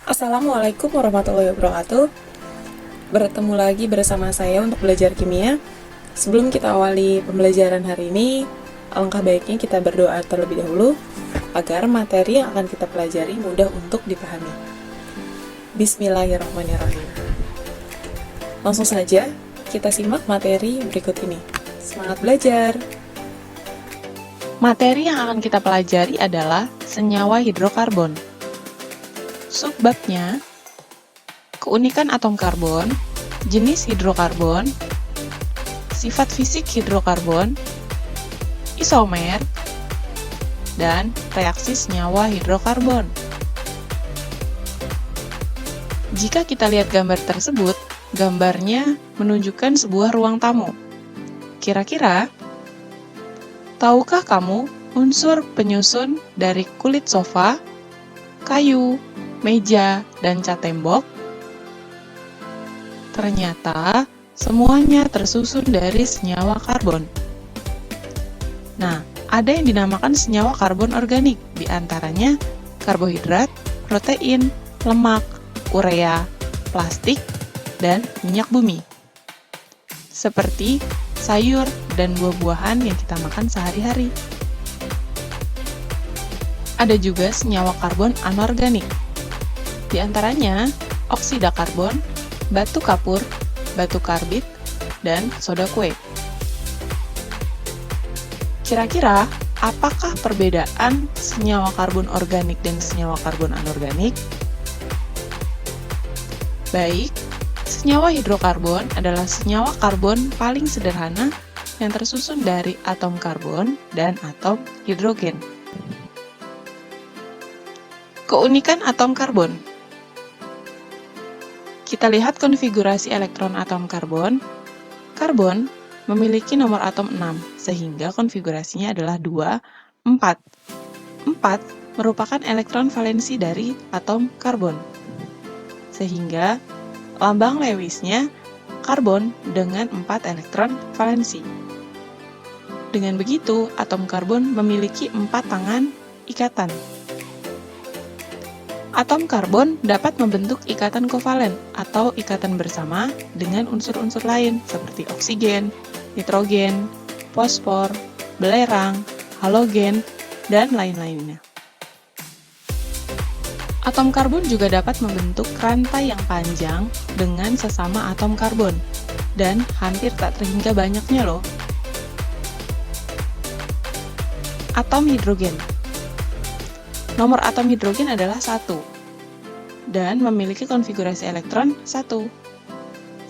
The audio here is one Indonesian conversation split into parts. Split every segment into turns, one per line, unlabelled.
Assalamualaikum warahmatullahi wabarakatuh. Bertemu lagi bersama saya untuk belajar kimia. Sebelum kita awali pembelajaran hari ini, alangkah baiknya kita berdoa terlebih dahulu agar materi yang akan kita pelajari mudah untuk dipahami. Bismillahirrahmanirrahim. Langsung saja kita simak materi berikut ini. Semangat belajar!
Materi yang akan kita pelajari adalah senyawa hidrokarbon. Subbabnya, keunikan atom karbon, jenis hidrokarbon, sifat fisik hidrokarbon, isomer, dan reaksi senyawa hidrokarbon. Jika kita lihat gambar tersebut, gambarnya menunjukkan sebuah ruang tamu. Kira-kira, tahukah kamu unsur penyusun dari kulit sofa, kayu, meja, dan cat tembok? Ternyata, semuanya tersusun dari senyawa karbon. Nah, ada yang dinamakan senyawa karbon organik, diantaranya karbohidrat, protein, lemak, urea, plastik, dan minyak bumi. Seperti sayur dan buah-buahan yang kita makan sehari-hari. Ada juga senyawa karbon anorganik. Di antaranya oksida karbon, batu kapur, batu karbit, dan soda kue. Kira-kira, apakah perbedaan senyawa karbon organik dan senyawa karbon anorganik? Baik, senyawa hidrokarbon adalah senyawa karbon paling sederhana yang tersusun dari atom karbon dan atom hidrogen. Keunikan atom karbon. Kita lihat konfigurasi elektron atom karbon. Karbon memiliki nomor atom 6, sehingga konfigurasinya adalah 2, 4. 4 merupakan elektron valensi dari atom karbon. Sehingga lambang Lewisnya karbon dengan 4 elektron valensi. Dengan begitu, atom karbon memiliki 4 tangan ikatan. Atom karbon dapat membentuk ikatan kovalen atau ikatan bersama dengan unsur-unsur lain seperti oksigen, nitrogen, fosfor, belerang, halogen, dan lain-lainnya. Atom karbon juga dapat membentuk rantai yang panjang dengan sesama atom karbon, dan hampir tak terhingga banyaknya loh. Atom hidrogen. Nomor atom hidrogen adalah 1, dan memiliki konfigurasi elektron 1,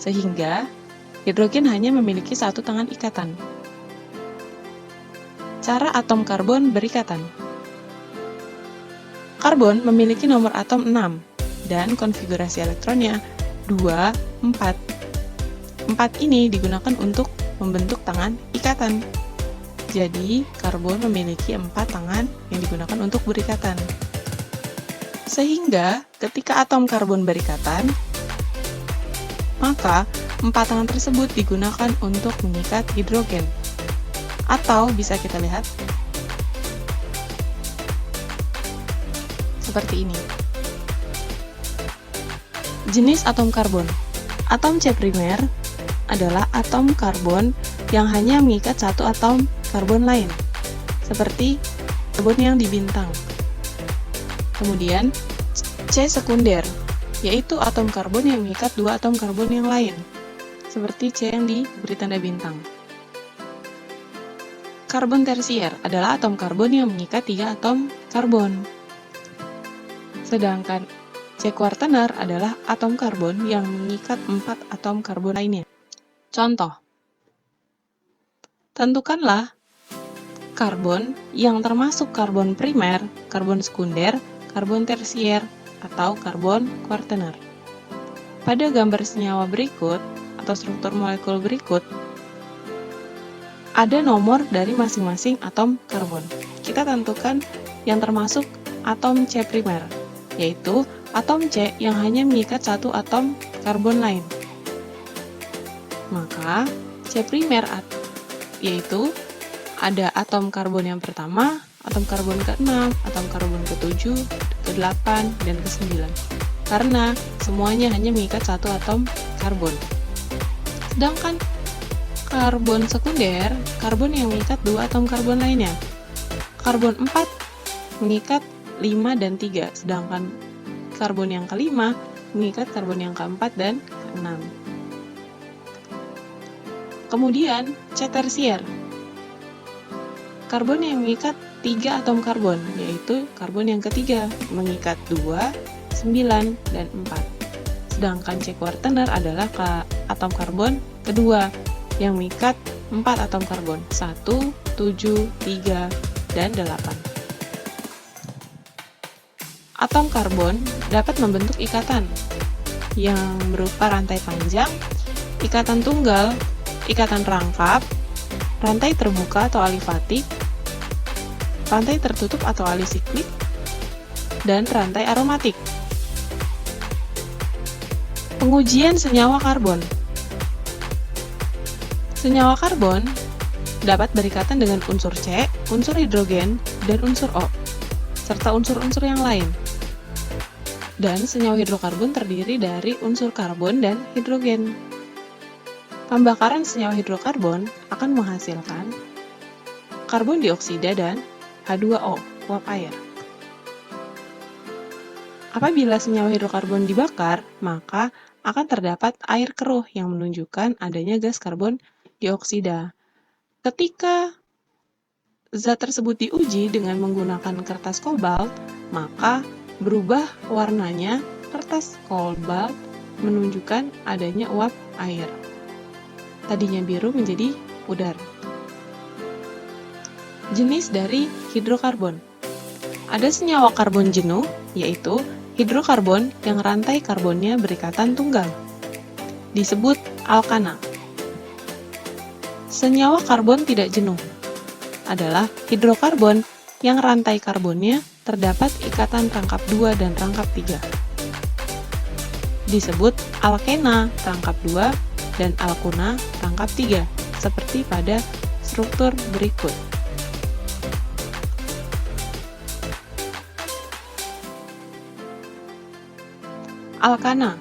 sehingga hidrogen hanya memiliki 1 tangan ikatan. Cara atom karbon berikatan. Karbon memiliki nomor atom 6, dan konfigurasi elektronnya 2, 4. 4 ini digunakan untuk membentuk tangan ikatan. Jadi, karbon memiliki 4 tangan yang digunakan untuk berikatan. Sehingga, ketika atom karbon berikatan, maka 4 tangan tersebut digunakan untuk mengikat hidrogen. Atau bisa kita lihat seperti ini. Jenis atom karbon. Atom C primer adalah atom karbon yang hanya mengikat satu atom karbon lain, seperti karbon yang di bintang. Kemudian, C sekunder, yaitu atom karbon yang mengikat 2 atom karbon yang lain, seperti C yang diberi tanda bintang. Karbon tersier adalah atom karbon yang mengikat 3 atom karbon. Sedangkan C kuartener adalah atom karbon yang mengikat 4 atom karbon lainnya. Contoh, tentukanlah karbon yang termasuk karbon primer, karbon sekunder, karbon tersier, atau karbon kuartener. Pada gambar senyawa berikut, atau struktur molekul berikut, ada nomor dari masing-masing atom karbon. Kita tentukan yang termasuk atom C primer, yaitu atom C yang hanya mengikat 1 atom karbon lain. Maka, C primer yaitu ada atom karbon yang pertama, atom karbon ke-6, atom karbon ke-7, ke-8, dan ke-9. karena semuanya hanya mengikat satu atom karbon. Sedangkan karbon sekunder, karbon yang mengikat dua atom karbon lainnya. Karbon 4 mengikat 5 dan 3, sedangkan karbon yang kelima mengikat karbon yang keempat dan keenam. Kemudian, C tersier. Karbon yang mengikat 3 atom karbon, yaitu karbon yang ketiga mengikat 2, 9, dan 4. Sedangkan C kuartener adalah atom karbon kedua yang mengikat 4 atom karbon, 1, 7, 3, dan 8. Atom karbon dapat membentuk ikatan yang berupa rantai panjang, ikatan tunggal, ikatan rangkap, rantai terbuka atau alifatik, rantai tertutup atau alisiklik, dan rantai aromatik. Pengujian senyawa karbon. Senyawa karbon dapat berikatan dengan unsur C, unsur hidrogen, dan unsur O, serta unsur-unsur yang lain. Dan senyawa hidrokarbon terdiri dari unsur karbon dan hidrogen. Pembakaran senyawa hidrokarbon akan menghasilkan karbon dioksida dan H2O, uap air. Apabila senyawa hidrokarbon dibakar, maka akan terdapat air keruh yang menunjukkan adanya gas karbon dioksida. Ketika zat tersebut diuji dengan menggunakan kertas kobalt, maka berubah warnanya, kertas kobalt menunjukkan adanya uap air. Tadinya biru menjadi pudar. Jenis dari hidrokarbon. Ada senyawa karbon jenuh, yaitu hidrokarbon yang rantai karbonnya berikatan tunggal, disebut alkana. Senyawa karbon tidak jenuh adalah hidrokarbon yang rantai karbonnya terdapat ikatan rangkap 2 dan rangkap 3. Disebut alkena rangkap 2 dan alkuna rangkap 3, seperti pada struktur berikut. Alkana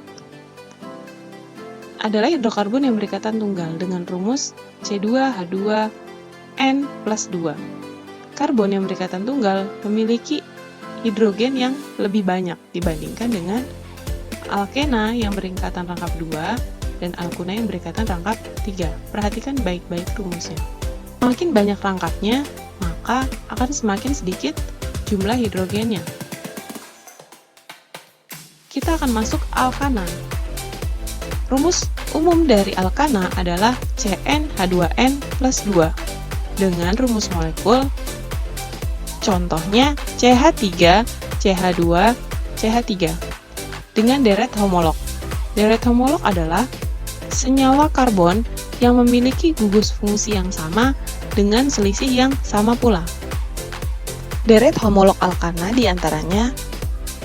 adalah hidrokarbon yang berikatan tunggal dengan rumus C2H2N+2. Karbon yang berikatan tunggal memiliki hidrogen yang lebih banyak dibandingkan dengan alkena yang berikatan rangkap 2 dan alkuna yang berikatan rangkap 3. Perhatikan baik-baik rumusnya. Semakin banyak rangkapnya, maka akan semakin sedikit jumlah hidrogennya. Kita akan masuk alkana. Rumus umum dari alkana adalah CnH2n+2 dengan rumus molekul. Contohnya CH3, CH2, CH3 dengan deret homolog. Deret homolog adalah senyawa karbon yang memiliki gugus fungsi yang sama dengan selisih yang sama pula. Deret homolog alkana diantaranya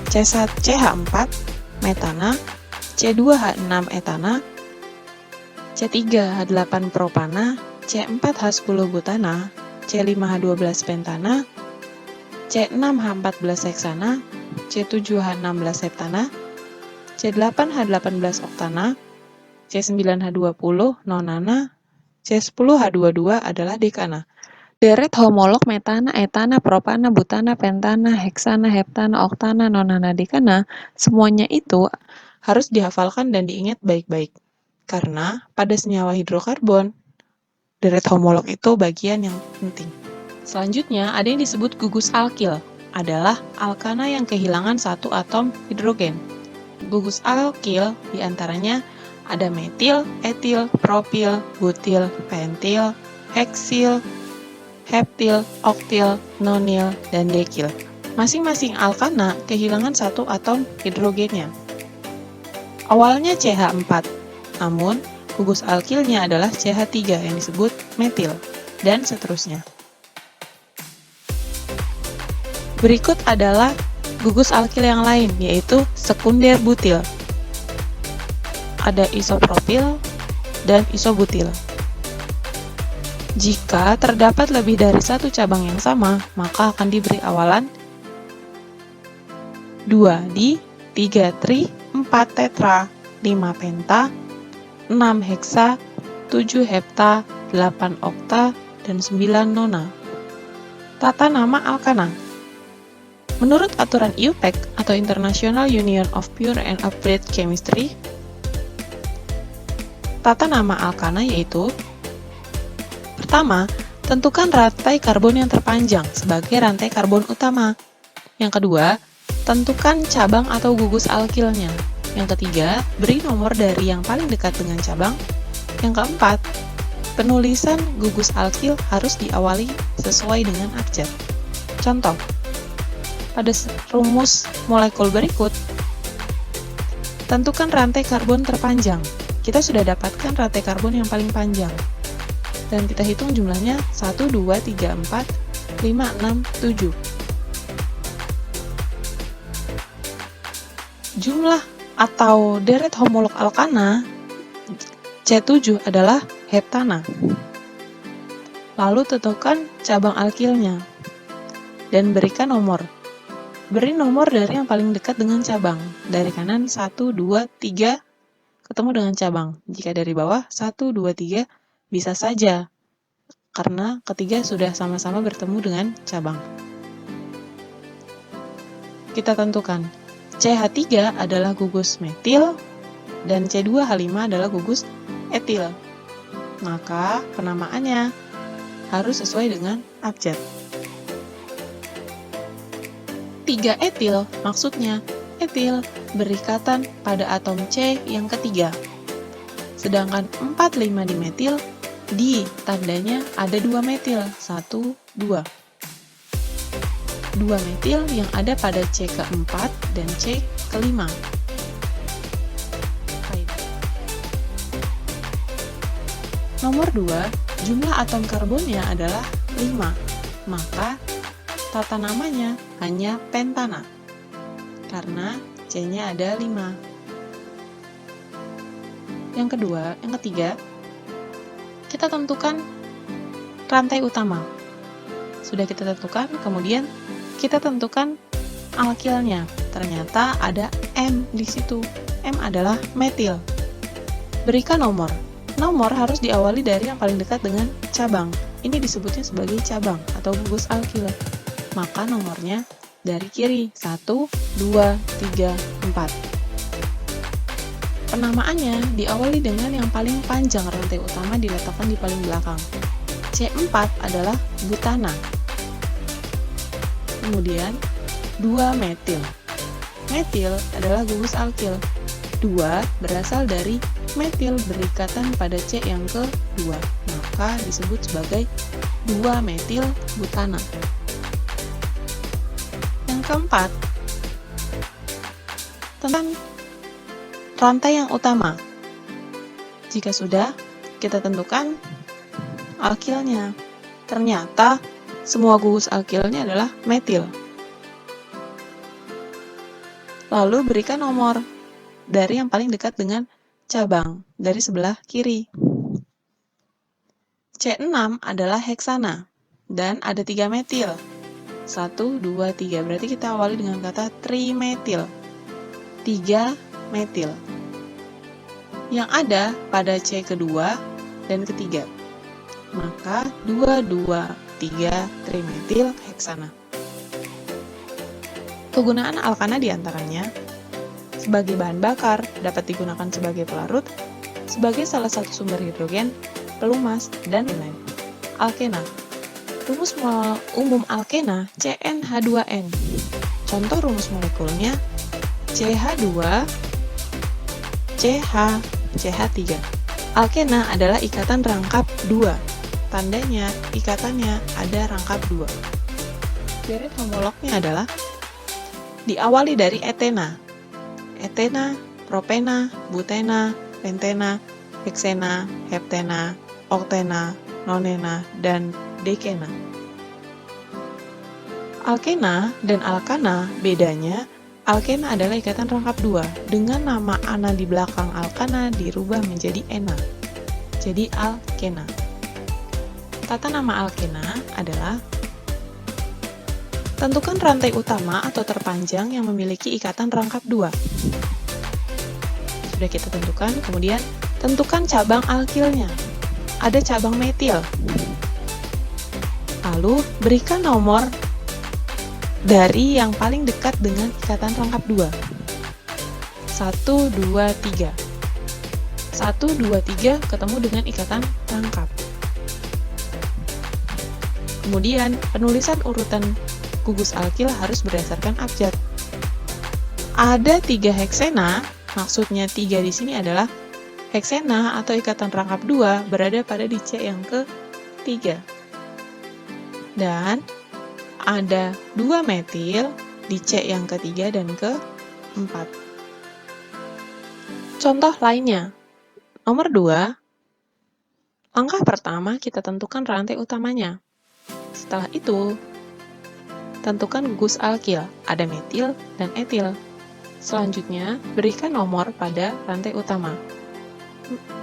C1CH4 metana, C2H6 etana, C3H8 propana, C4H10 butana, C5H12 pentana, C6H14 heksana, C7H16 heptana, C8H18 oktana, C9H20 nonana, C10H22 adalah dekana. Deret homolog metana, etana, propana, butana, pentana, heksana, heptana, oktana, nonana, dekana, semuanya itu harus dihafalkan dan diingat baik-baik. Karena pada senyawa hidrokarbon, deret homolog itu bagian yang penting. Selanjutnya, ada yang disebut gugus alkil, adalah alkana yang kehilangan satu atom hidrogen. Gugus alkil diantaranya ada metil, etil, propil, butil, pentil, heksil, heptil, oktil, nonil, dan dekil. Masing-masing alkana kehilangan satu atom hidrogennya. Awalnya CH4, namun gugus alkilnya adalah CH3 yang disebut metil, dan seterusnya. Berikut adalah gugus alkil yang lain, yaitu sekunder butil. Ada isopropil dan isobutil. Jika terdapat lebih dari satu cabang yang sama, maka akan diberi awalan 2 di, 3 tri, 4 tetra, 5 penta, 6 heksa, 7 hepta, 8 okta, dan 9 nona. Tata nama alkana. Menurut aturan IUPAC atau International Union of Pure and Applied Chemistry, tata nama alkana yaitu: pertama, tentukan rantai karbon yang terpanjang sebagai rantai karbon utama. Yang kedua, tentukan cabang atau gugus alkilnya. Yang ketiga, beri nomor dari yang paling dekat dengan cabang. Yang keempat, penulisan gugus alkil harus diawali sesuai dengan abjad. Contoh, pada rumus molekul berikut, tentukan rantai karbon terpanjang. Kita sudah dapatkan rantai karbon yang paling panjang. Dan kita hitung jumlahnya 1, 2, 3, 4, 5, 6, 7. Jumlah atau deret homolog alkana C7 adalah heptana. Lalu tentukan cabang alkilnya dan berikan nomor. Beri nomor dari yang paling dekat dengan cabang. Dari kanan 1, 2, 3 ketemu dengan cabang. Jika dari bawah 1, 2, 3 bisa saja, karena ketiga sudah sama-sama bertemu dengan cabang. Kita tentukan CH3 adalah gugus metil dan C2H5 adalah gugus etil. Maka penamaannya harus sesuai dengan abjad. 3 etil maksudnya etil berikatan pada atom C yang ketiga. Sedangkan 4, 5 dimetil di tandanya ada 2 metil, 1, 2. 2 metil yang ada pada C keempat dan C kelima. Nomor 2, jumlah atom karbonnya adalah 5, maka tata namanya hanya pentana, karena C-nya ada 5. Yang ketiga, kita tentukan rantai utama. Sudah kita tentukan, kemudian kita tentukan alkilnya. Ternyata ada M di situ. M adalah metil. Berikan nomor. Nomor harus diawali dari yang paling dekat dengan cabang. Ini disebutnya sebagai cabang atau gugus alkil. Maka nomornya dari kiri 1, 2, 3, 4. Penamaannya diawali dengan yang paling panjang rantai utama diletakkan di paling belakang. C4 adalah butana. Kemudian 2 metil. Metil adalah gugus alkil. 2 berasal dari metil berikatan pada C yang kedua, maka disebut sebagai 2 metil butana. Yang keempat, tentang rantai yang utama. Jika sudah, kita tentukan alkilnya. Ternyata semua gugus alkilnya adalah metil. Lalu berikan nomor dari yang paling dekat dengan cabang dari sebelah kiri. C6 adalah heksana dan ada 3 metil. 1, 2, 3. Berarti kita awali dengan kata trimetil. 3 metil yang ada pada C kedua dan ketiga. Maka 2, 2, 3 trimetil heksana. Kegunaan alkana diantaranya sebagai bahan bakar, dapat digunakan sebagai pelarut, sebagai salah satu sumber hidrogen, pelumas, dan lain-lain. Alkena. Rumus umum alkena CnH2n. Contoh rumus molekulnya CH2 CH3. Alkena adalah ikatan rangkap 2. Tandanya ikatannya ada rangkap 2. Deret homolognya adalah diawali dari etena. Etena, propena, butena, pentena, heksena, heptena, oktena, nonena, dan dekena. Alkena dan alkana bedanya, alkena adalah ikatan rangkap 2. Dengan nama ana di belakang alkana dirubah menjadi ena. Jadi alkena. Tata nama alkena adalah tentukan rantai utama atau terpanjang yang memiliki ikatan rangkap 2. sudah kita tentukan. Kemudian tentukan cabang alkilnya. Ada cabang metil. Lalu berikan nomor dari yang paling dekat dengan ikatan rangkap 2. 1, 2, 3. 1, 2, 3 ketemu dengan ikatan rangkap. Kemudian, penulisan urutan gugus alkil harus berdasarkan abjad. Ada 3 heksena, maksudnya 3 di sini adalah heksena atau ikatan rangkap 2 berada pada di C yang ke-3. Dan ada 2 metil di C yang ke-3 dan ke-4. Contoh lainnya, nomor 2, langkah pertama kita tentukan rantai utamanya. Setelah itu, tentukan gugus alkil, ada metil dan etil. Selanjutnya, berikan nomor pada rantai utama.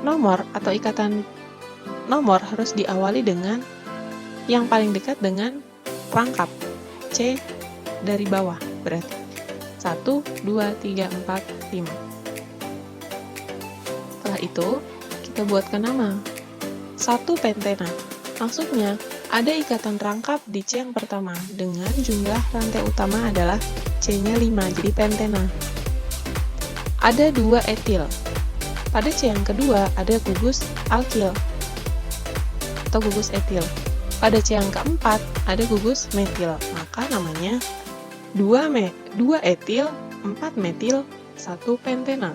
Nomor atau ikatan nomor harus diawali dengan yang paling dekat dengan rangkap, C dari bawah, berarti 1, 2, 3, 4, 5. Setelah itu, kita buatkan nama. 1 pentena. Maksudnya, ada ikatan rangkap di C yang pertama dengan jumlah rantai utama adalah C-nya 5, jadi pentena. Ada 2 etil. Pada C yang kedua ada gugus alkil atau gugus etil. Pada C yang keempat ada gugus metil. Maka namanya 2 etil, 4 metil, 1 pentena.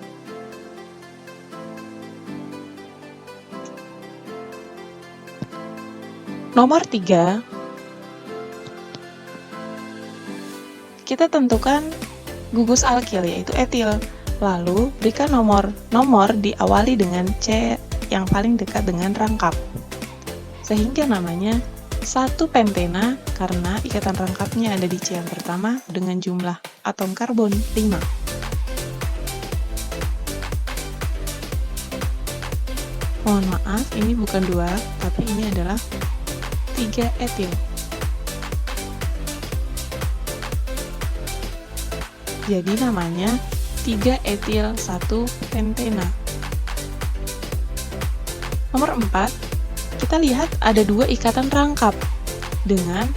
Nomor 3, kita tentukan gugus alkil yaitu etil. Lalu berikan nomor diawali dengan C yang paling dekat dengan rangkap. Sehingga namanya 1 pentena karena ikatan rangkapnya ada di C yang pertama dengan jumlah atom karbon 5. Mohon maaf, ini bukan 2, tapi ini adalah 3 etil. Jadi namanya 3 etil 1 pentena. Nomor 4, kita lihat ada 2 ikatan rangkap dengan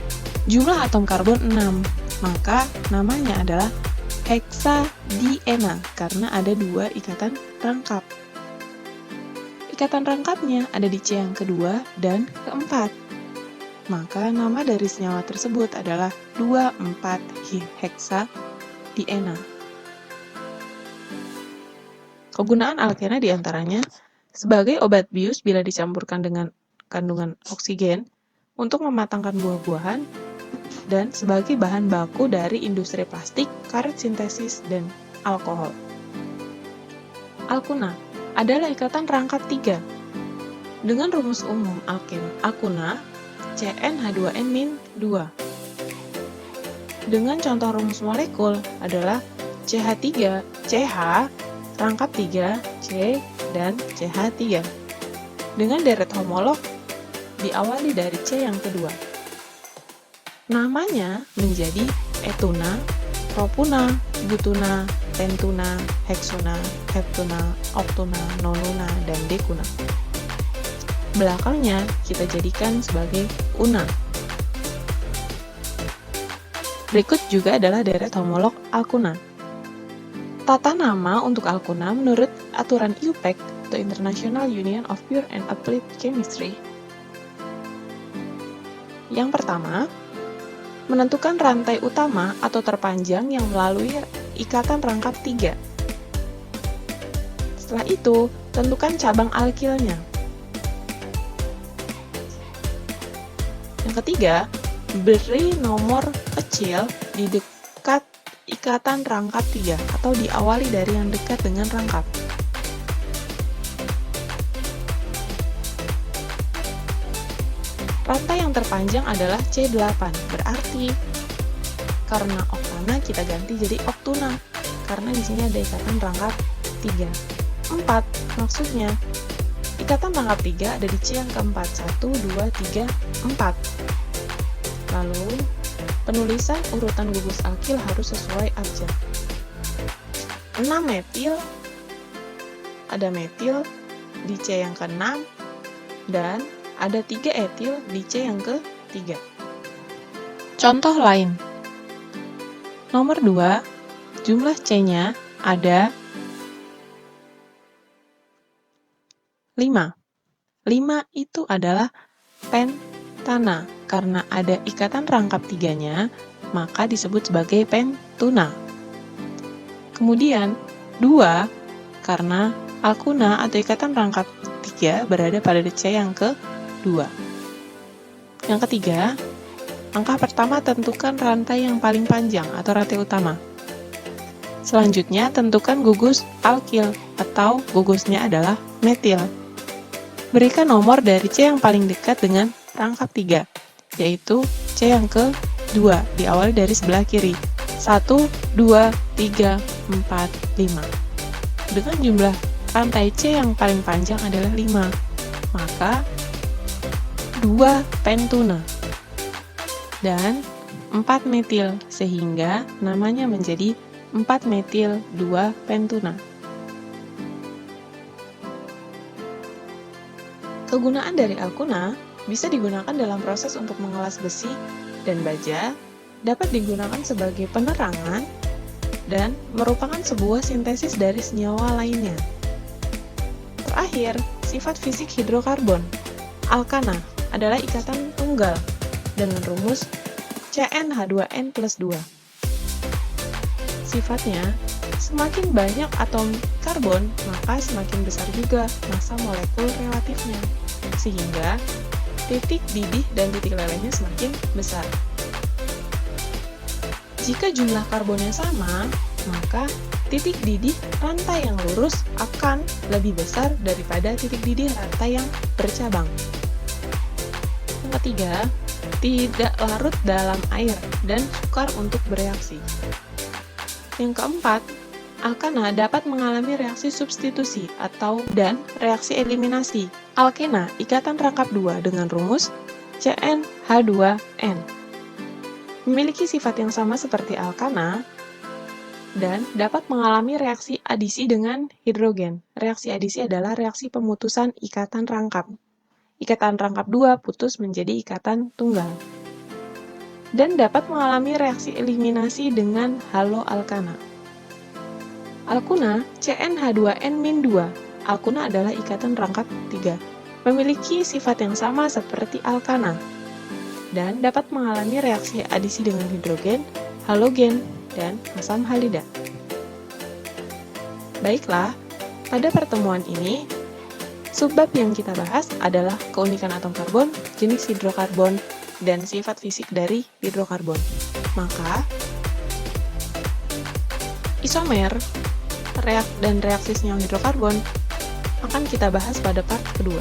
jumlah atom karbon 6. Maka namanya adalah heksadiena karena ada 2 ikatan rangkap. Ikatan rangkapnya ada di C yang kedua dan keempat. Maka nama dari senyawa tersebut adalah 2,4-heksadiena. Kegunaan alkena diantaranya sebagai obat bius bila dicampurkan dengan kandungan oksigen untuk mematangkan buah-buahan dan sebagai bahan baku dari industri plastik, karet sintesis, dan alkohol. Alkuna adalah ikatan rangkap 3. Dengan rumus umum alkuna CnH2n-2. Dengan contoh rumus molekul adalah CH3, CH, rangkap 3, C, dan CH3. Dengan deret homolog diawali dari C yang kedua. Namanya menjadi etuna, propuna, butuna, pentuna, heksuna, heptuna, oktuna, nonuna, dan dekuna. Belakangnya kita jadikan sebagai una. Berikut juga adalah deret homolog alkuna. Tata nama untuk alkuna menurut aturan IUPAC atau International Union of Pure and Applied Chemistry. Yang pertama, menentukan rantai utama atau terpanjang yang melalui ikatan rangkap 3. Setelah itu, tentukan cabang alkilnya. Yang ketiga, beri nomor kecil di dekat ikatan rangkap 3 atau diawali dari yang dekat dengan rangkap. Rantai yang terpanjang adalah C8, berarti karena oktana kita ganti jadi oktuna, karena di sini ada ikatan rangkap 3. 4, maksudnya ikatan rangkap 3 ada di C yang keempat, 1, 2, 3, 4. Lalu, penulisan urutan gugus alkil harus sesuai abjad. 6 metil ada metil di C yang ke-6, dan ada 3 etil di C yang ke-3. Contoh lain. Nomor 2, jumlah C-nya ada 5. 5 itu adalah pentana. Karena ada ikatan rangkap 3-nya, maka disebut sebagai pentuna. Kemudian, 2, karena alkuna atau ikatan rangkap 3 berada pada C yang ke-2. Yang ketiga, langkah pertama tentukan rantai yang paling panjang atau rantai utama. Selanjutnya, tentukan gugus alkil atau gugusnya adalah metil. Berikan nomor dari C yang paling dekat dengan rangkap 3, yaitu C yang ke-2, diawali dari sebelah kiri. 1, 2, 3, 4, 5. Dengan jumlah rantai C yang paling panjang adalah 5, maka 2 pentuna dan 4 metil, sehingga namanya menjadi 4 metil 2 pentuna. Kegunaan dari alkuna bisa digunakan dalam proses untuk mengelas besi dan baja, dapat digunakan sebagai penerangan, dan merupakan sebuah sintesis dari senyawa lainnya. Terakhir, sifat fisik hidrokarbon. Alkana adalah ikatan tunggal dengan rumus CnH2n plus 2. Sifatnya, semakin banyak atom karbon, maka semakin besar juga massa molekul relatifnya, sehingga titik didih dan titik lelehnya semakin besar. Jika jumlah karbonnya sama, maka titik didih rantai yang lurus akan lebih besar daripada titik didih rantai yang bercabang. Yang ketiga, tidak larut dalam air dan sukar untuk bereaksi. Yang keempat, alkana dapat mengalami reaksi substitusi dan reaksi eliminasi. Alkena, ikatan rangkap 2 dengan rumus CnH2n. Memiliki sifat yang sama seperti alkana dan dapat mengalami reaksi adisi dengan hidrogen. Reaksi adisi adalah reaksi pemutusan ikatan rangkap. Ikatan rangkap 2 putus menjadi ikatan tunggal. Dan dapat mengalami reaksi eliminasi dengan haloalkana. Alkuna CnH2n-2. Alkuna adalah ikatan rangkap 3. Memiliki sifat yang sama seperti alkana dan dapat mengalami reaksi adisi dengan hidrogen, halogen, dan asam halida. Baiklah, pada pertemuan ini, subbab yang kita bahas adalah keunikan atom karbon, jenis hidrokarbon, dan sifat fisik dari hidrokarbon. Maka, isomer dan reaksi senyawa hidrokarbon akan kita bahas pada part kedua.